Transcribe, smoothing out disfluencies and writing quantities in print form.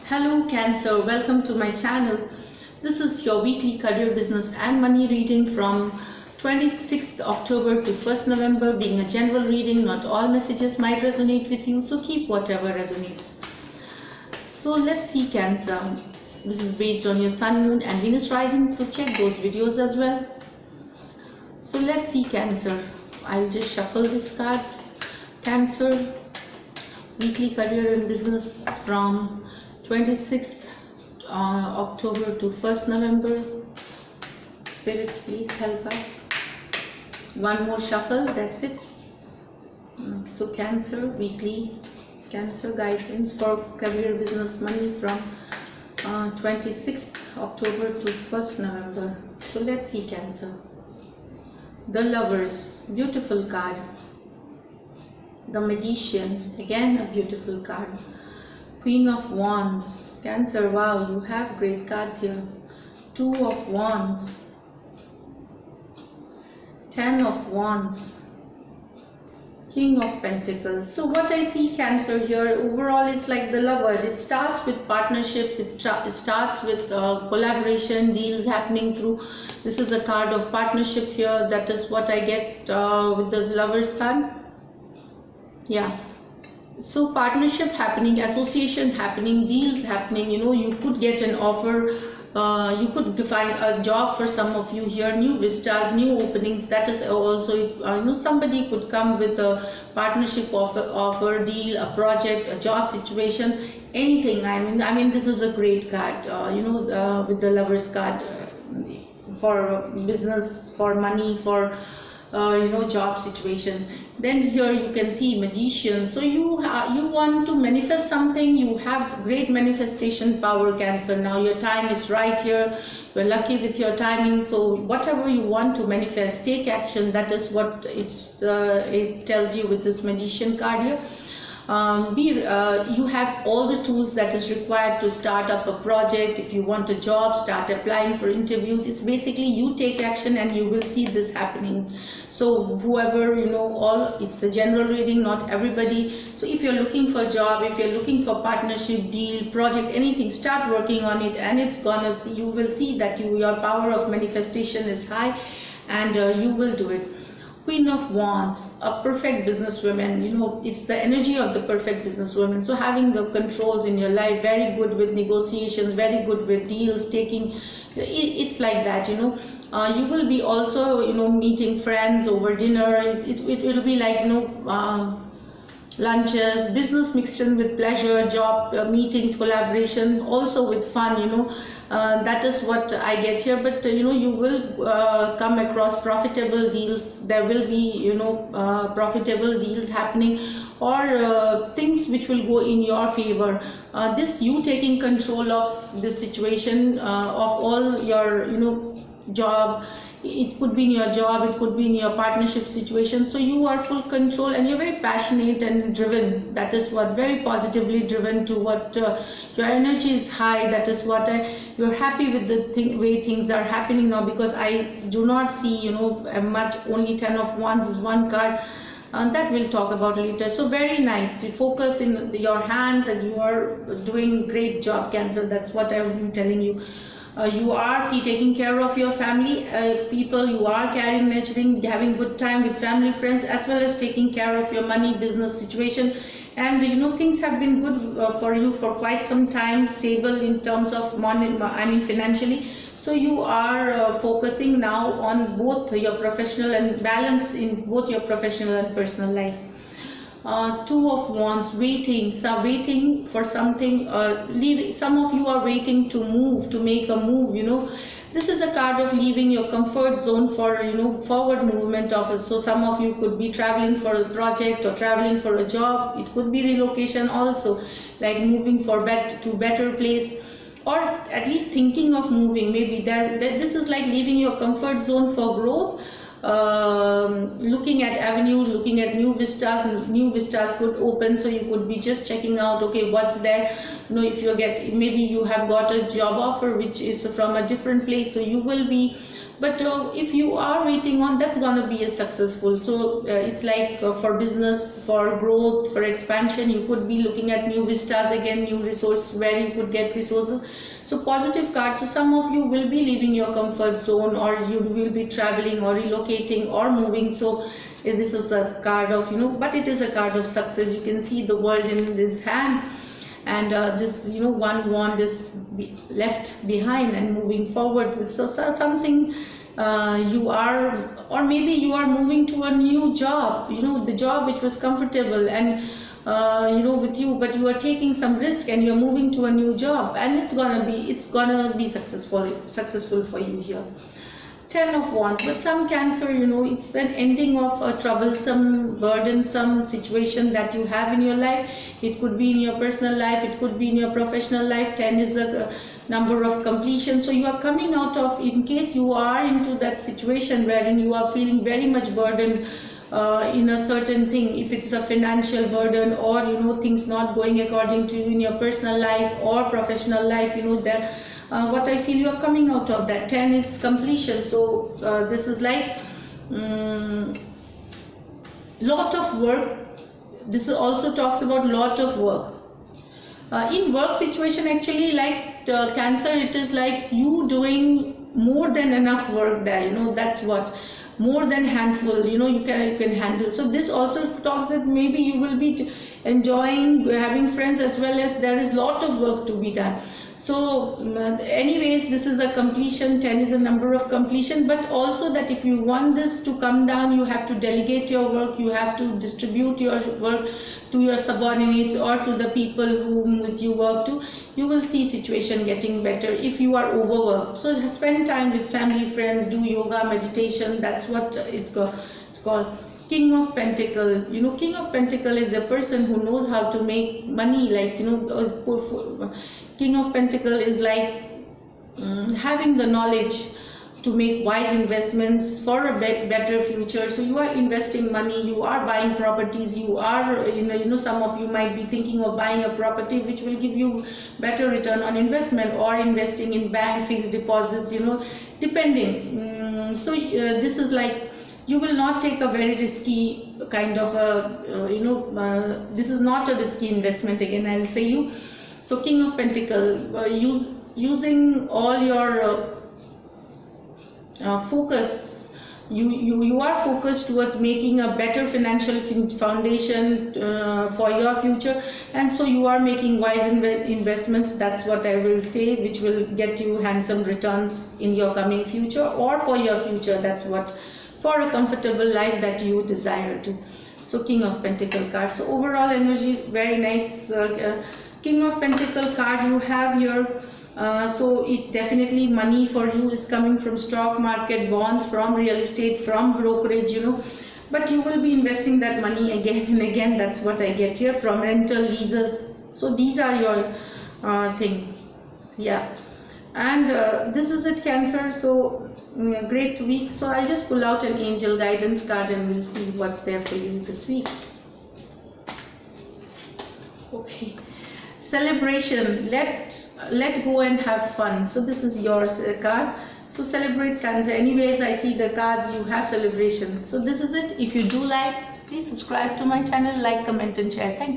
Hello Cancer, welcome to my channel. This is your weekly career, business and money reading from 26th October to 1st November. Being a general reading, not all messages might resonate with you, so keep whatever resonates. So let's see Cancer. This is based on your Sun, Moon and Venus rising, so check those videos as well. So let's see Cancer. I'll just shuffle these cards. Cancer, weekly career and business from 26th October to 1st November. Spirits, please help us. One more shuffle, that's it. So Cancer, weekly Cancer guidance for career, business, money from 26th October to 1st November. So let's see Cancer. The Lovers, beautiful card. The Magician, again a beautiful card. Queen of Wands, Cancer, wow, you have great cards here. Two of Wands, Ten of Wands, King of Pentacles. So what I see Cancer here overall is like the Lovers. It starts with partnerships, it starts with collaboration, deals happening through. This is a card of partnership here. That is what I get with this Lovers card. Yeah. So partnership happening, association happening, deals happening, you could get an offer, you could find a job for some of you here, new vistas, new openings. That is also, somebody could come with a partnership offer, deal, a project, a job situation, anything. I mean this is a great card, with the Lovers card, for business, for money, for job situation. Then here you can see Magician. So you want to manifest something. You have great manifestation power, Cancer. Now your time is right here. You're lucky with your timing. So whatever you want to manifest, take action. That is what it tells you with this Magician card here. You have all the tools that is required to start up a project. If you want a job, start applying for interviews. It's basically you take action and you will see this happening. So whoever, it's a general reading, not everybody. So if you're looking for a job, if you're looking for partnership, deal, project, anything, start working on it, and you will see that your power of manifestation is high, and you will do it. Queen of Wands, a perfect businesswoman, it's the energy of the perfect businesswoman. So having the controls in your life, very good with negotiations, very good with deals, it's like that, you will be also, meeting friends over dinner. It will be like, lunches, business mixed in with pleasure, job meetings, collaboration, also with fun, that is what I get here. But you will come across profitable deals. There will be profitable deals happening, or things which will go in your favor. This you taking control of the situation, of all your job. It could be in your job, it could be in your partnership situation. So you are full control, and you're very passionate and driven. That is what, very positively driven to what your energy is high. That is what you're happy with the way things are happening now, because I do not see much. Only Ten of Wands is one card, and that we'll talk about later. So very nice. You focus in your hands and you are doing great job, Cancer. That's what I've been telling you. You are taking care of your family people. You are caring, nurturing, having good time with family, friends, as well as taking care of your money, business situation. And things have been good for you for quite some time, stable in terms of money, financially. So you are focusing now on both your professional and balance in both your professional and personal life. Two of Wands, waiting for something, some of you are waiting to make a move. This is a card of leaving your comfort zone for forward movement of it. So some of you could be traveling for a project or traveling for a job. It could be relocation also, like moving to better place, or at least thinking of moving. Maybe this is like leaving your comfort zone for growth. looking at avenues, looking at new vistas, and new vistas could open. So you could be just checking out, okay, what's there. If you get, maybe you have got a job offer which is from a different place, so you will be, but if you are waiting on, that's gonna be a successful. So it's like for business, for growth, for expansion, you could be looking at new vistas again, new resource where you could get resources. So positive card. So some of you will be leaving your comfort zone, or you will be traveling or relocating or moving. So this is a card of, but it is a card of success. You can see the world in this hand, and this, one wand is left behind and moving forward with. So something you are, or maybe you are moving to a new job, the job which was comfortable and with you, but you are taking some risk and you're moving to a new job, and it's gonna be successful for you here. 10 of Wands. But some Cancer, it's the ending of a troublesome, burdensome situation that you have in your life. It could be in your personal life, it could be in your professional life. 10 is a number of completion. So you are coming out of, in case you are into that situation wherein you are feeling very much burdened in a certain thing, if it's a financial burden, or things not going according to you in your personal life or professional life, that what I feel, you are coming out of that. 10 is completion. So this is like lot of work. This also talks about lot of work in work situation. Actually, like Cancer, it is like you doing more than enough work there, that's what, more than handful, you can handle. So this also talks that maybe you will be enjoying having friends, as well as there is lot of work to be done. So anyways, this is a completion. 10 is a number of completion, but also that if you want this to come down, you have to delegate your work, you have to distribute your work to your subordinates or to the people whom with you work to. You will see situation getting better if you are overworked. So spend time with family, friends, do yoga, meditation. That's what it's called. King of Pentacle. King of Pentacle is a person who knows how to make money. Like, King of Pentacle is like having the knowledge to make wise investments for a better future. So you are investing money, you are buying properties, you are, some of you might be thinking of buying a property which will give you better return on investment, or investing in bank fixed deposits, depending. So this is like, you will not take a very risky kind of a, this is not a risky investment, again I'll say you. So King of Pentacle, using all your focus, you are focused towards making a better financial foundation for your future, and so you are making wise investments. That's what I will say, which will get you handsome returns in your coming future, or for your future. That's what, for a comfortable life that you desire to. So King of Pentacle card. So overall energy, very nice. King of Pentacle card you have here. So it definitely, money for you is coming from stock market, bonds, from real estate, from brokerage, but you will be investing that money again and again. That's what I get here, from rental, leases. So these are your thing. Yeah, and this is it, Cancer. So great week. So I'll just pull out an angel guidance card and we'll see what's there for you this week. Okay. Celebration. Let go and have fun. So this is your card. So celebrate, Cancer. Anyways, I see the cards, you have celebration. So this is it. If you do like, please subscribe to my channel, like, comment and share. Thank you.